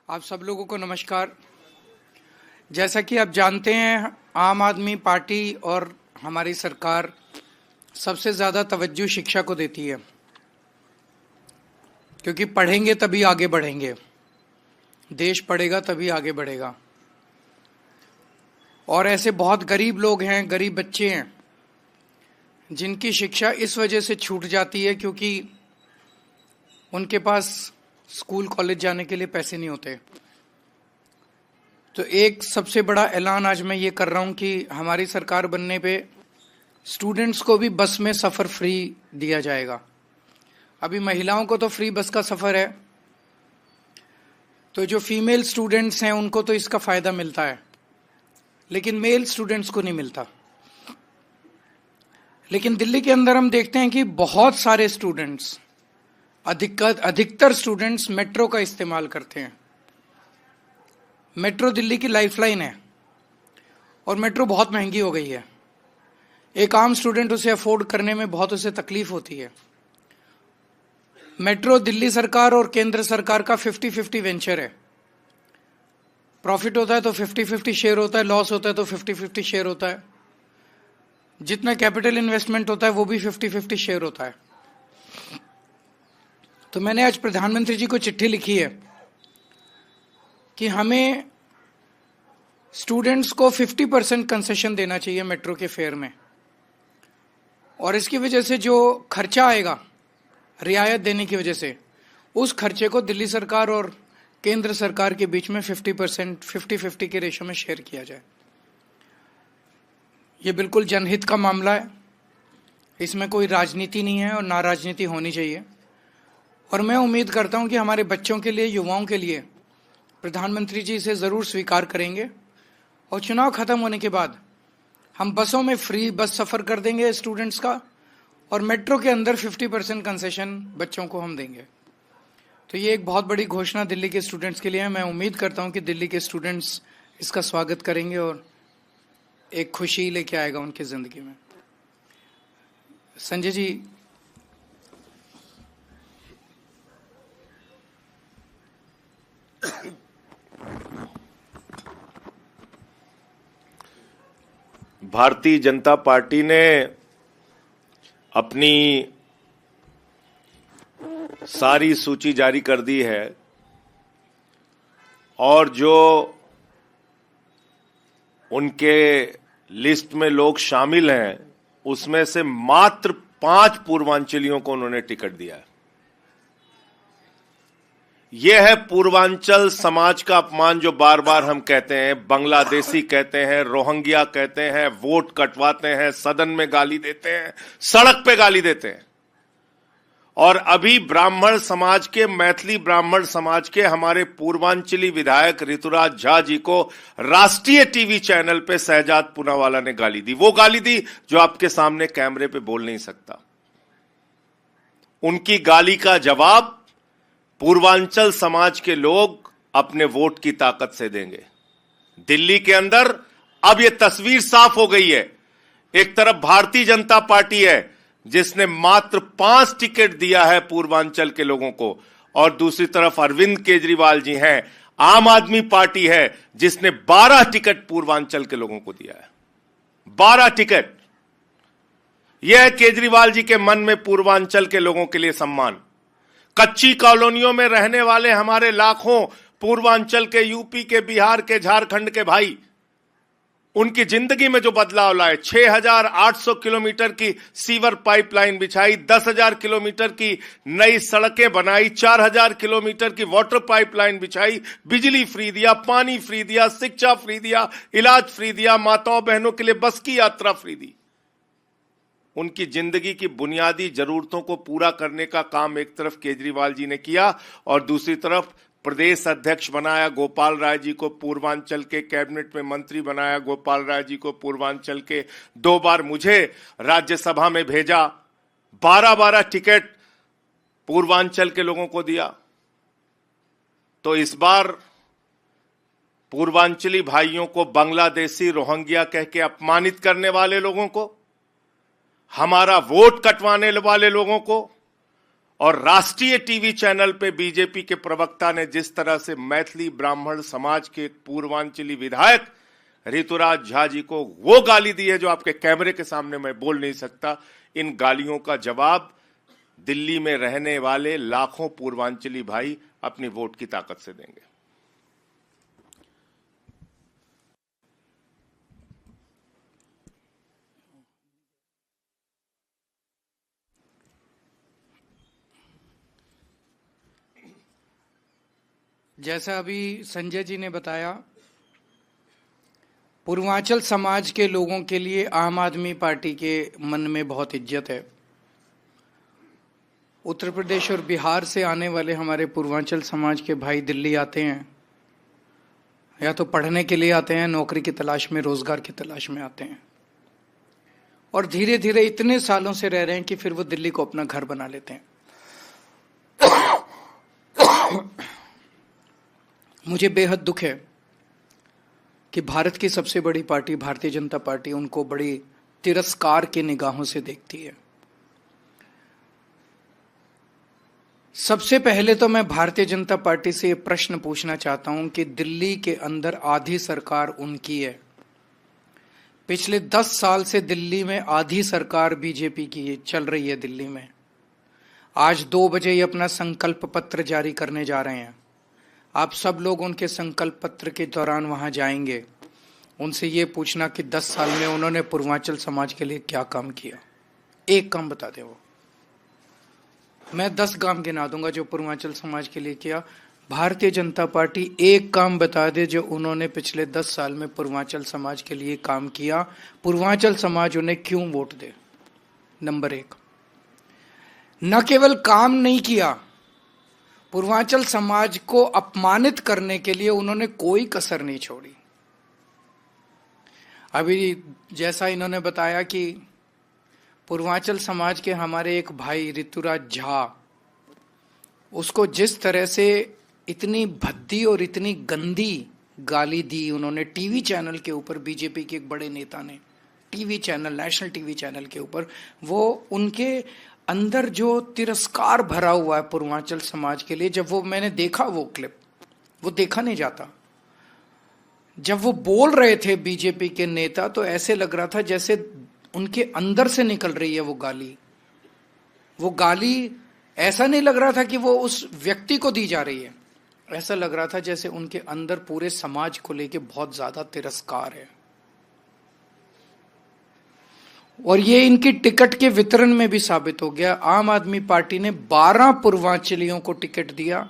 आप सब लोगों को नमस्कार। जैसा कि आप जानते हैं, आम आदमी पार्टी और हमारी सरकार सबसे ज़्यादा तवज्जो शिक्षा को देती है, क्योंकि पढ़ेंगे तभी आगे बढ़ेंगे, देश पढ़ेगा तभी आगे बढ़ेगा। और ऐसे बहुत गरीब लोग हैं, गरीब बच्चे हैं, जिनकी शिक्षा इस वजह से छूट जाती है क्योंकि उनके पास स्कूल कॉलेज जाने के लिए पैसे नहीं होते। तो एक सबसे बड़ा ऐलान आज मैं ये कर रहा हूँ कि हमारी सरकार बनने पे स्टूडेंट्स को भी बस में सफ़र फ्री दिया जाएगा। अभी महिलाओं को तो फ्री बस का सफ़र है, तो जो फीमेल स्टूडेंट्स हैं उनको तो इसका फ़ायदा मिलता है, लेकिन मेल स्टूडेंट्स को नहीं मिलता। लेकिन दिल्ली के अंदर हम देखते हैं कि बहुत सारे स्टूडेंट्स, अधिकतर स्टूडेंट्स मेट्रो का इस्तेमाल करते हैं। मेट्रो दिल्ली की लाइफलाइन है और मेट्रो बहुत महंगी हो गई है। एक आम स्टूडेंट उसे अफोर्ड करने में बहुत उसे तकलीफ होती है। मेट्रो दिल्ली सरकार और केंद्र सरकार का 50-50 वेंचर है। प्रॉफिट होता है तो 50-50 शेयर होता है, लॉस होता है तो 50-50 शेयर होता है। जितना कैपिटल इन्वेस्टमेंट होता है वो भी 50-50 शेयर होता है। तो मैंने आज प्रधानमंत्री जी को चिट्ठी लिखी है कि हमें स्टूडेंट्स को 50% कंसेशन देना चाहिए मेट्रो के फेयर में, और इसकी वजह से जो खर्चा आएगा रियायत देने की वजह से, उस खर्चे को दिल्ली सरकार और केंद्र सरकार के बीच में 50% के रेशो में शेयर किया जाए। ये बिल्कुल जनहित का मामला है, इसमें कोई राजनीति नहीं है और ना राजनीति होनी चाहिए। और मैं उम्मीद करता हूं कि हमारे बच्चों के लिए, युवाओं के लिए प्रधानमंत्री जी इसे ज़रूर स्वीकार करेंगे और चुनाव खत्म होने के बाद हम बसों में फ्री बस सफ़र कर देंगे स्टूडेंट्स का, और मेट्रो के अंदर 50% कंसेशन बच्चों को हम देंगे। तो ये एक बहुत बड़ी घोषणा दिल्ली के स्टूडेंट्स के लिए है। मैं उम्मीद करता हूं कि दिल्ली के स्टूडेंट्स इसका स्वागत करेंगे और एक खुशी लेके आएगा उनकी ज़िंदगी में। संजय जी, भारतीय जनता पार्टी ने अपनी सारी सूची जारी कर दी है और जो उनके लिस्ट में लोग शामिल हैं उसमें से मात्र 5 पूर्वांचलियों को उन्होंने टिकट दिया है। यह है पूर्वांचल समाज का अपमान जो बार बार हम कहते हैं। बांग्लादेशी कहते हैं, रोहिंग्या कहते हैं, वोट कटवाते हैं, सदन में गाली देते हैं, सड़क पे गाली देते हैं। और अभी ब्राह्मण समाज के, मैथिली ब्राह्मण समाज के हमारे पूर्वांचली विधायक ऋतुराज झा जी को राष्ट्रीय टीवी चैनल पे शहजाद पूनावाला ने गाली दी। वो गाली दी जो आपके सामने कैमरे पे बोल नहीं सकता। उनकी गाली का जवाब पूर्वांचल समाज के लोग अपने वोट की ताकत से देंगे। दिल्ली के अंदर अब यह तस्वीर साफ हो गई है। एक तरफ भारतीय जनता पार्टी है जिसने मात्र 5 टिकट दिया है पूर्वांचल के लोगों को, और दूसरी तरफ अरविंद केजरीवाल जी हैं, आम आदमी पार्टी है जिसने 12 टिकट पूर्वांचल के लोगों को दिया है। 12 टिकट। यह है केजरीवाल जी के मन में पूर्वांचल के लोगों के लिए सम्मान। कच्ची कॉलोनियों में रहने वाले हमारे लाखों पूर्वांचल के, यूपी के, बिहार के, झारखंड के भाई, उनकी जिंदगी में जो बदलाव लाए। 6,800 किलोमीटर की सीवर पाइपलाइन बिछाई, 10,000 किलोमीटर की नई सड़कें बनाई, 4,000 किलोमीटर की वाटर पाइपलाइन बिछाई, बिजली फ्री दिया, पानी फ्री दिया, शिक्षा फ्री दिया, इलाज फ्री दिया, माताओं बहनों के लिए बस की यात्रा फ्री दी। उनकी जिंदगी की बुनियादी जरूरतों को पूरा करने का काम एक तरफ केजरीवाल जी ने किया और दूसरी तरफ प्रदेश अध्यक्ष बनाया गोपाल राय जी को, पूर्वांचल के कैबिनेट में मंत्री बनाया गोपाल राय जी को, पूर्वांचल के 2 बार मुझे राज्यसभा में भेजा, 12-12 टिकट पूर्वांचल के लोगों को दिया। तो इस बार पूर्वांचली भाइयों को बांग्लादेशी, रोहिंग्या कह के अपमानित करने वाले लोगों को, हमारा वोट कटवाने वाले लोगों को और राष्ट्रीय टीवी चैनल पे बीजेपी के प्रवक्ता ने जिस तरह से मैथिली ब्राह्मण समाज के एक पूर्वांचली विधायक ऋतुराज झा जी को वो गाली दी है जो आपके कैमरे के सामने मैं बोल नहीं सकता, इन गालियों का जवाब दिल्ली में रहने वाले लाखों पूर्वांचली भाई अपनी वोट की ताकत से देंगे। जैसा अभी संजय जी ने बताया, पूर्वांचल समाज के लोगों के लिए आम आदमी पार्टी के मन में बहुत इज्जत है। उत्तर प्रदेश और बिहार से आने वाले हमारे पूर्वांचल समाज के भाई दिल्ली आते हैं, या तो पढ़ने के लिए आते हैं, नौकरी की तलाश में, रोजगार की तलाश में आते हैं, और धीरे धीरे इतने सालों से रह रहे हैं कि फिर वो दिल्ली को अपना घर बना लेते हैं। मुझे बेहद दुख है कि भारत की सबसे बड़ी पार्टी भारतीय जनता पार्टी उनको बड़ी तिरस्कार की निगाहों से देखती है। सबसे पहले तो मैं भारतीय जनता पार्टी से ये प्रश्न पूछना चाहता हूं कि दिल्ली के अंदर आधी सरकार उनकी है। पिछले 10 साल से दिल्ली में आधी सरकार बीजेपी की चल रही है दिल्ली में। आज 2 बजे ये अपना संकल्प पत्र जारी करने जा रहे हैं। आप सब लोग उनके संकल्प पत्र के दौरान वहां जाएंगे, उनसे ये पूछना कि 10 साल में उन्होंने पूर्वांचल समाज के लिए क्या काम किया। एक काम बता दें वो, मैं 10 काम गिना दूंगा जो पूर्वांचल समाज के लिए किया। भारतीय जनता पार्टी एक काम बता दे जो उन्होंने पिछले 10 साल में पूर्वांचल समाज के लिए काम किया, पूर्वांचल समाज उन्हें क्यों वोट दे। नंबर 1, न केवल काम नहीं किया, पूर्वांचल समाज को अपमानित करने के लिए उन्होंने कोई कसर नहीं छोड़ी। अभी जैसा इन्होंने बताया कि पूर्वांचल समाज के हमारे एक भाई ऋतुराज झा, उसको जिस तरह से इतनी भद्दी और इतनी गंदी गाली दी उन्होंने टीवी चैनल के ऊपर, बीजेपी के एक बड़े नेता ने TV channel, national TV channel के ऊपर, वो उनके अंदर जो तिरस्कार भरा हुआ है पूर्वांचल समाज के लिए, जब वो मैंने देखा वो क्लिप, वो देखा नहीं जाता। जब वो बोल रहे थे बीजेपी के नेता, तो ऐसे लग रहा था जैसे उनके अंदर से निकल रही है वो गाली। वो गाली ऐसा नहीं लग रहा था कि वो उस व्यक्ति को दी जा रही है, ऐसा लग रहा था जैसे उनके अंदर पूरे समाज को लेके बहुत ज्यादा तिरस्कार है। और ये इनकी टिकट के वितरण में भी साबित हो गया। आम आदमी पार्टी ने 12 पूर्वांचलियों को टिकट दिया,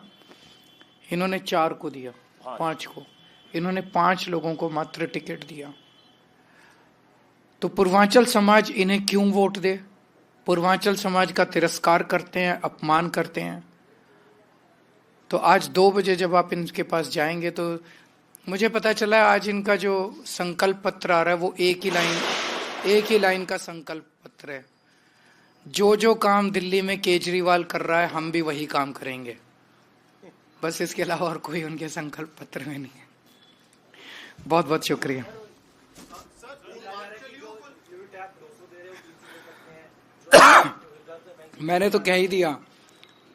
इन्होंने 4 को दिया, 5 को, इन्होंने 5 लोगों को मात्र टिकट दिया। तो पूर्वांचल समाज इन्हें क्यों वोट दे? पूर्वांचल समाज का तिरस्कार करते हैं, अपमान करते हैं। तो आज 2 बजे जब आप इनके पास जाएंगे तो मुझे पता चला आज इनका जो संकल्प पत्र आ रहा है वो एक ही लाइन का संकल्प पत्र है। जो काम दिल्ली में केजरीवाल कर रहा है हम भी वही काम करेंगे, बस इसके अलावा और कोई उनके संकल्प पत्र में नहीं है। बहुत बहुत शुक्रिया। मैंने तो कह ही दिया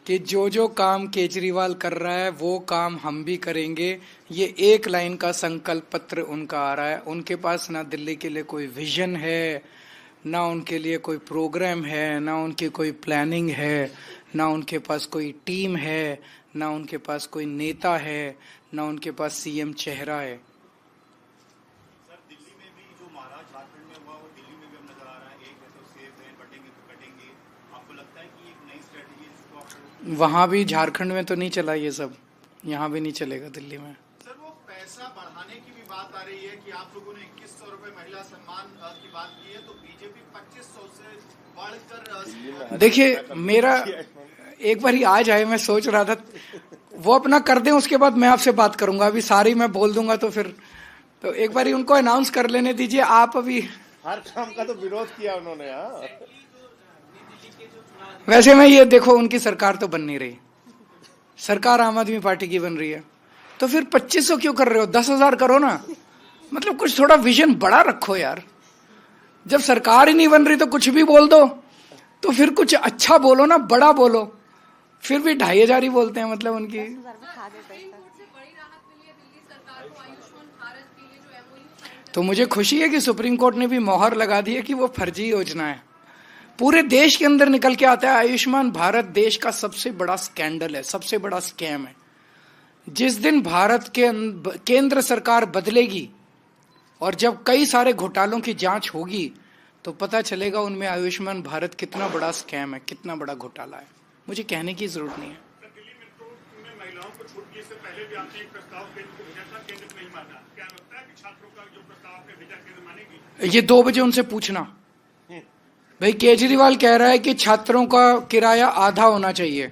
कि जो काम केजरीवाल कर रहा है वो काम हम भी करेंगे। ये एक लाइन का संकल्प पत्र उनका आ रहा है। उनके पास ना दिल्ली के लिए कोई विजन है, ना उनके लिए कोई प्रोग्राम है, ना उनकी कोई प्लानिंग है, ना उनके पास कोई टीम है, ना उनके पास कोई नेता है, ना उनके पास सीएम चेहरा है। सर, दिल्ली में भी जो महाराज झारखंड में हुआ वो दिल्ली में भी अब नजर आ रहा है। एक है तो सेफ है, बटेंगे तो कटेंगे। आपको लगता है कि एक नई स्ट्रेटेजी जिसको आपको वहां भी झारखंड में तो नहीं चला ये सब, यहाँ भी नहीं चलेगा दिल्ली में। सर, वो पैसा बढ़ाने की भी बात आ रही है कि आप लोगों ने 2100 रुपए महिला सम्मान की बात की है, तो बीजेपी 2500 से बढ़कर देखिए, मेरा एक बार ही आ जाए, मैं सोच रहा था वो अपना कर दें, उसके बाद मैं आपसे बात करूंगा। अभी सारी मैं बोल दूंगा तो फिर तो एक बार ही उनको अनाउंस कर लेने दीजिए। आप अभी हर काम का तो विरोध किया उन्होंने। वैसे मैं ये देखो, उनकी सरकार तो बन नहीं रही, सरकार आम आदमी पार्टी की बन रही है, तो फिर 2500 क्यों कर रहे हो? 10,000 करो ना। मतलब कुछ थोड़ा विजन बड़ा रखो यार। जब सरकार ही नहीं बन रही तो कुछ भी बोल दो, तो फिर कुछ अच्छा बोलो ना, बड़ा बोलो। फिर भी 2,500 ही बोलते हैं, मतलब उनकी। तो मुझे खुशी है कि सुप्रीम कोर्ट ने भी मोहर लगा दी है कि वो फर्जी योजना है। पूरे देश के अंदर निकल के आता है आयुष्मान भारत देश का सबसे बड़ा स्कैंडल है, सबसे बड़ा स्कैम है। जिस दिन भारत के केंद्र सरकार बदलेगी और जब कई सारे घोटालों की जांच होगी तो पता चलेगा उनमें आयुष्मान भारत कितना बड़ा स्कैम है, कितना बड़ा घोटाला है। मुझे कहने की जरूरत नहीं है। दिल्ली मेट्रो में महिलाओं को छूट दिए से पहले भी आपने एक प्रस्ताव केंद्र को भेजा था, केंद्र नहीं माना। क्या लगता है कि छात्रों का जो प्रस्ताव आपने भेजा केंद्र मानेगी? ये 2 बजे उनसे पूछना। भाई केजरीवाल कह रहा है कि छात्रों का किराया आधा होना चाहिए,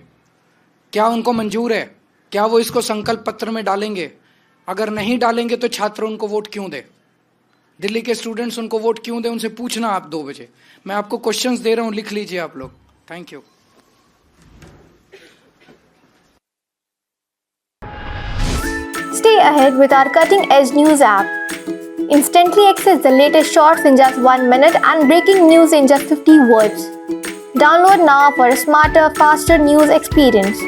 क्या उनको मंजूर है? क्या वो इसको संकल्प पत्र में डालेंगे? अगर नहीं डालेंगे तो छात्र उनको वोट क्यों दे? दिल्ली के स्टूडेंट्स उनको वोट क्यों दे? उनसे पूछना आप 2 बजे। मैं आपको क्वेश्चंस दे रहा हूं, लिख लीजिए आप लोग। Thank you. Stay ahead with our cutting-edge news app. Instantly access the latest shorts in just 1 minute and breaking news in just 50 words. Download now for a smarter, faster news experience.